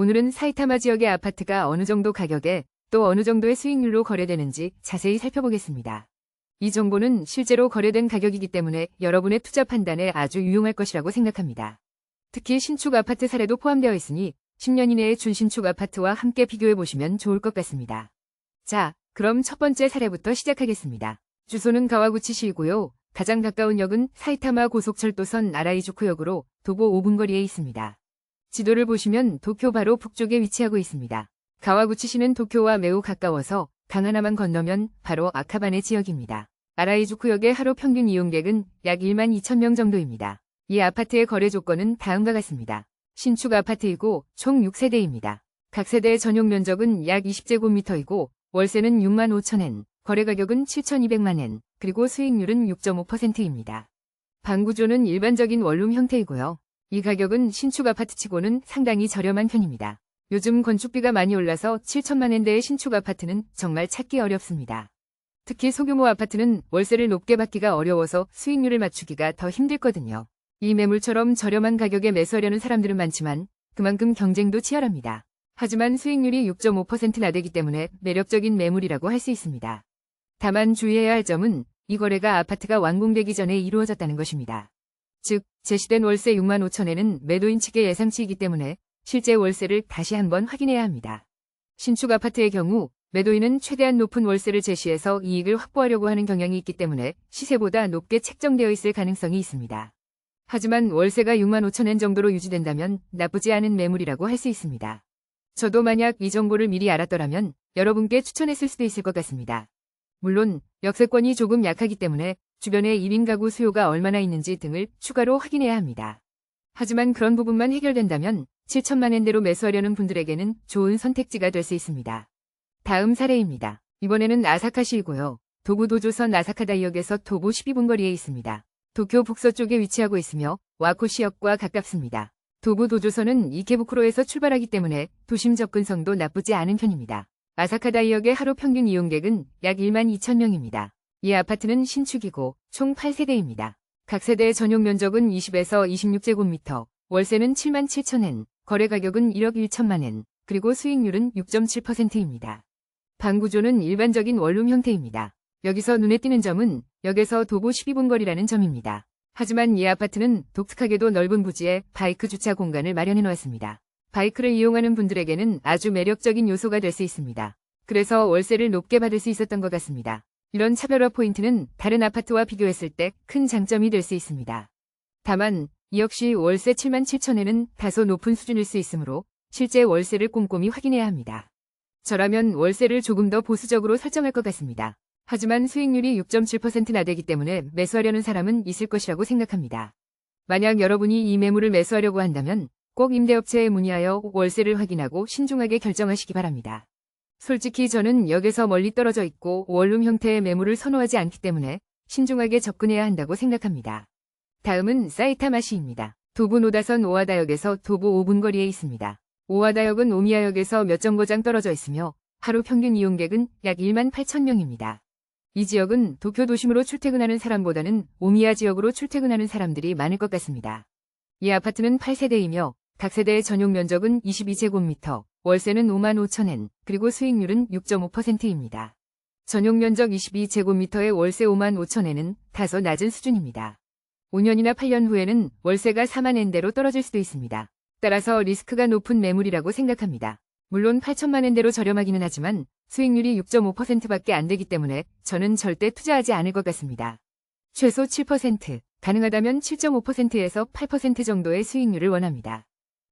오늘은 사이타마 지역의 아파트가 어느 정도 가격에 또 어느 정도의 수익률로 거래되는지 자세히 살펴보겠습니다. 이 정보는 실제로 거래된 가격이기 때문에 여러분의 투자 판단에 아주 유용할 것이라고 생각합니다. 특히 신축 아파트 사례도 포함되어 있으니 10년 이내의 준신축 아파트와 함께 비교해보시면 좋을 것 같습니다. 자, 그럼 첫 번째 사례부터 시작하겠습니다. 주소는 가와구치시이고요. 가장 가까운 역은 사이타마 고속철도선 아라이주쿠역으로 도보 5분 거리에 있습니다. 지도를 보시면 도쿄 바로 북쪽에 위치하고 있습니다. 가와구치시는 도쿄와 매우 가까워서 강 하나만 건너면 바로 아카바네 지역입니다. 아라이주쿠역의 하루 평균 이용객은 약 1만 2천 명 정도입니다. 이 아파트의 거래 조건은 다음과 같습니다. 신축 아파트이고 총 6세대입니다. 각 세대의 전용 면적은 약 20제곱미터이고 월세는 6만 5천엔, 거래 가격은 7,200만엔, 그리고 수익률은 6.5%입니다. 방 구조는 일반적인 원룸 형태이고요. 이 가격은 신축 아파트치고는 상당히 저렴한 편입니다. 요즘 건축비가 많이 올라서 7천만엔대의 신축 아파트는 정말 찾기 어렵습니다. 특히 소규모 아파트는 월세를 높게 받기가 어려워서 수익률을 맞추기가 더 힘들거든요. 이 매물처럼 저렴한 가격에 매수하려는 사람들은 많지만 그만큼 경쟁도 치열합니다. 하지만 수익률이 6.5% 나되기 때문에 매력적인 매물이라고 할 수 있습니다. 다만 주의해야 할 점은 이 거래가 아파트가 완공되기 전에 이루어졌다는 것입니다. 즉, 제시된 월세 6만 5천엔은 매도인 측의 예상치이기 때문에 실제 월세를 다시 한번 확인해야 합니다. 신축 아파트의 경우 매도인은 최대한 높은 월세를 제시해서 이익을 확보하려고 하는 경향이 있기 때문에 시세보다 높게 책정되어 있을 가능성이 있습니다. 하지만 월세가 6만 5천엔 정도로 유지된다면 나쁘지 않은 매물이라고 할 수 있습니다. 저도 만약 이 정보를 미리 알았더라면 여러분께 추천했을 수도 있을 것 같습니다. 물론 역세권이 조금 약하기 때문에 주변에 1인 가구 수요가 얼마나 있는지 등을 추가로 확인해야 합니다. 하지만 그런 부분만 해결된다면 7천만엔대로 매수하려는 분들에게는 좋은 선택지가 될 수 있습니다. 다음 사례입니다. 이번에는 아사카시이고요. 도부 도조선 아사카다이역에서 도보 12분 거리에 있습니다. 도쿄 북서쪽에 위치하고 있으며 와코시역과 가깝습니다. 도부 도조선은 이케부쿠로에서 출발하기 때문에 도심 접근성도 나쁘지 않은 편입니다. 아사카다이역의 하루 평균 이용객은 약 1만 2천 명입니다. 이 아파트는 신축이고 총 8세대입니다. 각 세대의 전용 면적은 20에서 26제곱미터, 월세는 7만 7천엔, 거래 가격은 1억 1천만엔, 그리고 수익률은 6.7%입니다. 방 구조는 일반적인 원룸 형태입니다. 여기서 눈에 띄는 점은 역에서 도보 12분 거리라는 점입니다. 하지만 이 아파트는 독특하게도 넓은 부지에 바이크 주차 공간을 마련해 놓았습니다. 바이크를 이용하는 분들에게는 아주 매력적인 요소가 될 수 있습니다. 그래서 월세를 높게 받을 수 있었던 것 같습니다. 이런 차별화 포인트는 다른 아파트와 비교했을 때 큰 장점이 될 수 있습니다. 다만 이 역시 월세 7만 7천엔은 다소 높은 수준일 수 있으므로 실제 월세를 꼼꼼히 확인해야 합니다. 저라면 월세를 조금 더 보수적으로 설정할 것 같습니다. 하지만 수익률이 6.7% 나되기 때문에 매수하려는 사람은 있을 것이라고 생각합니다. 만약 여러분이 이 매물을 매수하려고 한다면 꼭 임대업체에 문의하여 월세를 확인하고 신중하게 결정하시기 바랍니다. 솔직히 저는 역에서 멀리 떨어져 있고 원룸 형태의 매물을 선호하지 않기 때문에 신중하게 접근해야 한다고 생각합니다. 다음은 사이타마시입니다. 도부 노다선 오하다역에서 도보 5분 거리에 있습니다. 오하다역은 오미야역에서 몇 정거장 떨어져 있으며 하루 평균 이용객은 약 1만 8천 명입니다. 이 지역은 도쿄 도심으로 출퇴근하는 사람보다는 오미야 지역으로 출퇴근하는 사람들이 많을 것 같습니다. 이 아파트는 8세대이며 각 세대의 전용 면적은 22제곱미터, 월세는 5만 5천엔, 그리고 수익률은 6.5%입니다. 전용 면적 22제곱미터의 월세 5만 5천엔은 다소 낮은 수준입니다. 5년이나 8년 후에는 월세가 4만 엔대로 떨어질 수도 있습니다. 따라서 리스크가 높은 매물이라고 생각합니다. 물론 8천만 엔대로 저렴하기는 하지만 수익률이 6.5%밖에 안 되기 때문에 저는 절대 투자하지 않을 것 같습니다. 최소 7%, 가능하다면 7.5%에서 8% 정도의 수익률을 원합니다.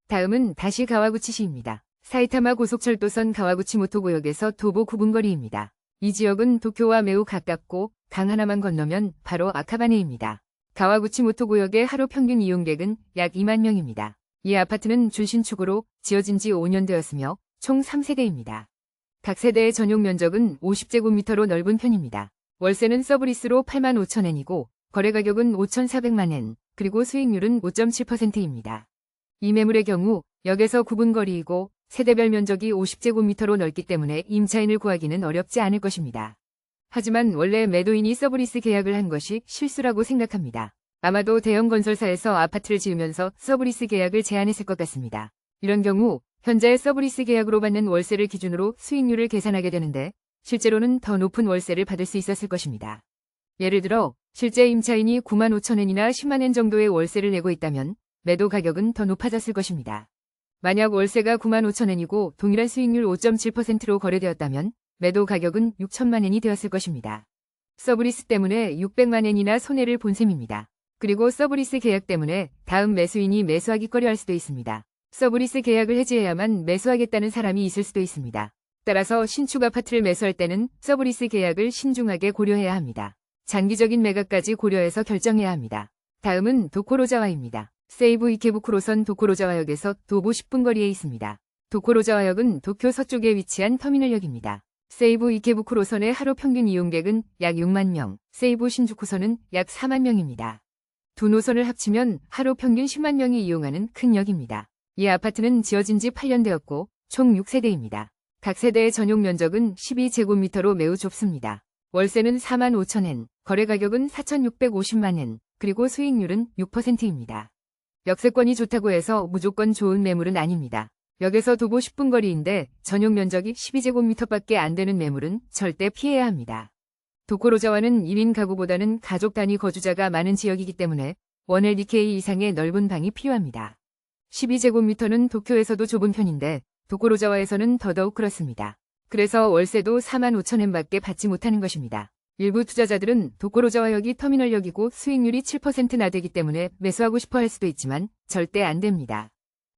다음은 다시 가와구치시입니다. 사이타마 고속철도선 가와구치모토구역에서 도보 9분 거리입니다. 이 지역은 도쿄와 매우 가깝고 강 하나만 건너면 바로 아카바네입니다. 가와구치모토구역의 하루 평균 이용객은 약 2만 명입니다. 이 아파트는 준신축으로 지어진 지 5년 되었으며 총 3세대입니다. 각 세대의 전용 면적은 50제곱미터로 넓은 편입니다. 월세는 서브리스로 8만 5천엔이고 거래 가격은 5,400만엔, 그리고 수익률은 5.7%입니다. 이 매물의 경우 역에서 9분 거리이고 세대별 면적이 50제곱미터로 넓기 때문에 임차인을 구하기는 어렵지 않을 것입니다. 하지만 원래 매도인이 서브리스 계약을 한 것이 실수라고 생각합니다. 아마도 대형 건설사에서 아파트를 지으면서 서브리스 계약을 제안했을 것 같습니다. 이런 경우 현재 서브리스 계약으로 받는 월세를 기준으로 수익률을 계산하게 되는데 실제로는 더 높은 월세를 받을 수 있었을 것입니다. 예를 들어 실제 임차인이 9만 5천 엔이나 10만 엔 정도의 월세를 내고 있다면 매도 가격은 더 높아졌을 것입니다. 만약 월세가 9만 5천 엔이고 동일한 수익률 5.7%로 거래되었다면 매도 가격은 6천만 엔이 되었을 것입니다. 서브리스 때문에 600만 엔이나 손해를 본 셈입니다. 그리고 서브리스 계약 때문에 다음 매수인이 매수하기 꺼려할 수도 있습니다. 서브리스 계약을 해지해야만 매수하겠다는 사람이 있을 수도 있습니다. 따라서 신축 아파트를 매수할 때는 서브리스 계약을 신중하게 고려해야 합니다. 장기적인 매각까지 고려해서 결정해야 합니다. 다음은 도코로자와입니다. 세이부 이케부쿠로선 도코로자와역에서 도보 10분 거리에 있습니다. 도코로자와역은 도쿄 서쪽에 위치한 터미널역입니다. 세이부 이케부쿠로선의 하루 평균 이용객은 약 6만 명, 세이부 신주쿠선은 약 4만 명입니다. 두 노선을 합치면 하루 평균 10만 명이 이용하는 큰 역입니다. 이 아파트는 지어진 지 8년 되었고 총 6세대입니다. 각 세대의 전용 면적은 12제곱미터로 매우 좁습니다. 월세는 4만 5천 엔, 거래 가격은 4,650만 엔, 그리고 수익률은 6%입니다. 역세권이 좋다고 해서 무조건 좋은 매물은 아닙니다. 역에서 도보 10분 거리인데 전용 면적이 12제곱미터밖에 안 되는 매물은 절대 피해야 합니다. 도코로자와는 1인 가구보다는 가족 단위 거주자가 많은 지역이기 때문에 1LDK 이상의 넓은 방이 필요합니다. 12제곱미터는 도쿄에서도 좁은 편인데 도코로자와에서는 더더욱 그렇습니다. 그래서 월세도 4만 5천 엔밖에 받지 못하는 것입니다. 일부 투자자들은 도코로자와역이 터미널역이고 수익률이 7%나 되기 때문에 매수하고 싶어 할 수도 있지만 절대 안 됩니다.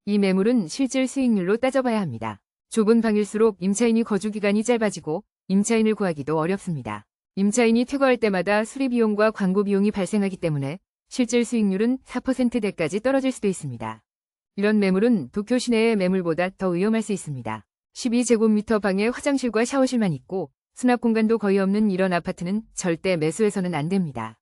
이 매물은 실질 수익률로 따져봐야 합니다. 좁은 방일수록 임차인이 거주기간이 짧아지고 임차인을 구하기도 어렵습니다. 임차인이 퇴거할 때마다 수리비용과 광고비용이 발생하기 때문에 실질 수익률은 4%대까지 떨어질 수도 있습니다. 이런 매물은 도쿄 시내의 매물보다 더 위험할 수 있습니다. 12제곱미터 방에 화장실과 샤워실만 있고 수납 공간도 거의 없는 이런 아파트는 절대 매수해서는 안 됩니다.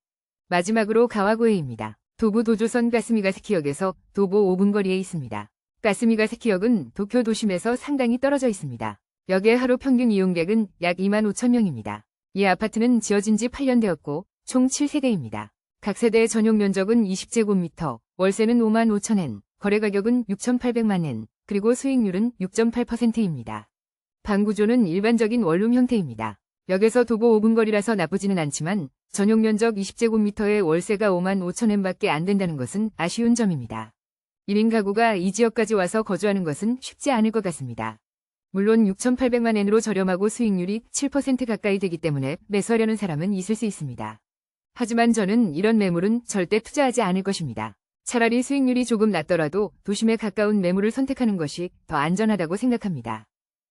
마지막으로 가와구에입니다. 도부 도조선 가스미가세키역에서 도보 5분 거리에 있습니다. 가스미가세키역은 도쿄 도심에서 상당히 떨어져 있습니다. 역의 하루 평균 이용객은 약 2만 5천 명입니다. 이 아파트는 지어진 지 8년 되었고 총 7세대입니다. 각 세대의 전용 면적은 20제곱미터, 월세는 5만 5천 엔, 거래 가격은 6,800만 엔, 그리고 수익률은 6.8%입니다. 방 구조는 일반적인 원룸 형태입니다. 역에서 도보 5분 거리라서 나쁘지는 않지만 전용 면적 20제곱미터에 월세가 5만 5천 엔밖에 안 된다는 것은 아쉬운 점입니다. 1인 가구가 이 지역까지 와서 거주하는 것은 쉽지 않을 것 같습니다. 물론 6,800만 엔으로 저렴하고 수익률이 7% 가까이 되기 때문에 매수하려는 사람은 있을 수 있습니다. 하지만 저는 이런 매물은 절대 투자하지 않을 것입니다. 차라리 수익률이 조금 낮더라도 도심에 가까운 매물을 선택하는 것이 더 안전하다고 생각합니다.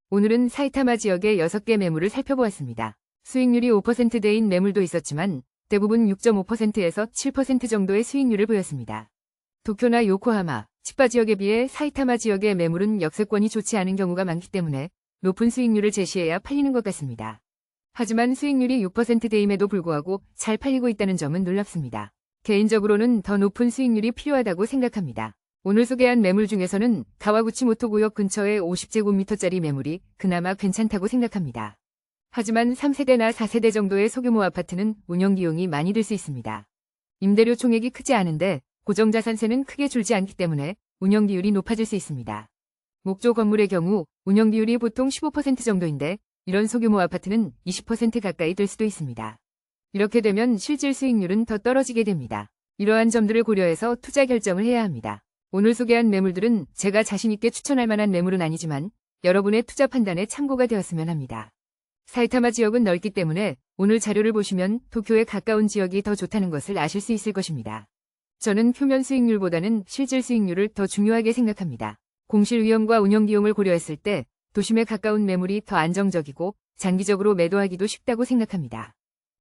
오늘은 사이타마 지역의 6개 매물을 살펴보았습니다. 수익률이 5%대인 매물도 있었지만 대부분 6.5%에서 7% 정도의 수익률을 보였습니다. 도쿄나 요코하마, 치바 지역에 비해 사이타마 지역의 매물은 역세권이 좋지 않은 경우가 많기 때문에 높은 수익률을 제시해야 팔리는 것 같습니다. 하지만 수익률이 6%대임에도 불구하고 잘 팔리고 있다는 점은 놀랍습니다. 개인적으로는 더 높은 수익률이 필요하다고 생각합니다. 오늘 소개한 매물 중에서는 가와구치모토구역 근처의 50제곱미터짜리 매물이 그나마 괜찮다고 생각합니다. 하지만 3세대나 4세대 정도의 소규모 아파트는 운영비용이 많이 들 수 있습니다. 임대료 총액이 크지 않은데 고정자산세는 크게 줄지 않기 때문에 운영비율이 높아질 수 있습니다. 목조 건물의 경우 운영비율이 보통 15% 정도인데 이런 소규모 아파트는 20% 가까이 될 수도 있습니다. 이렇게 되면 실질 수익률은 더 떨어지게 됩니다. 이러한 점들을 고려해서 투자 결정을 해야 합니다. 오늘 소개한 매물들은 제가 자신있게 추천할 만한 매물은 아니지만 여러분의 투자 판단에 참고가 되었으면 합니다. 사이타마 지역은 넓기 때문에 오늘 자료를 보시면 도쿄에 가까운 지역이 더 좋다는 것을 아실 수 있을 것입니다. 저는 표면 수익률보다는 실질 수익률을 더 중요하게 생각합니다. 공실 위험과 운영비용을 고려했을 때 도심에 가까운 매물이 더 안정적이고 장기적으로 매도하기도 쉽다고 생각합니다.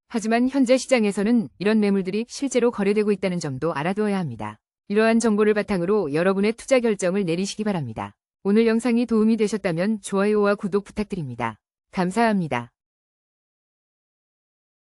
하지만 현재 시장에서는 이런 매물들이 실제로 거래되고 있다는 점도 알아두어야 합니다. 이러한 정보를 바탕으로 여러분의 투자 결정을 내리시기 바랍니다. 오늘 영상이 도움이 되셨다면 좋아요와 구독 부탁드립니다. 감사합니다.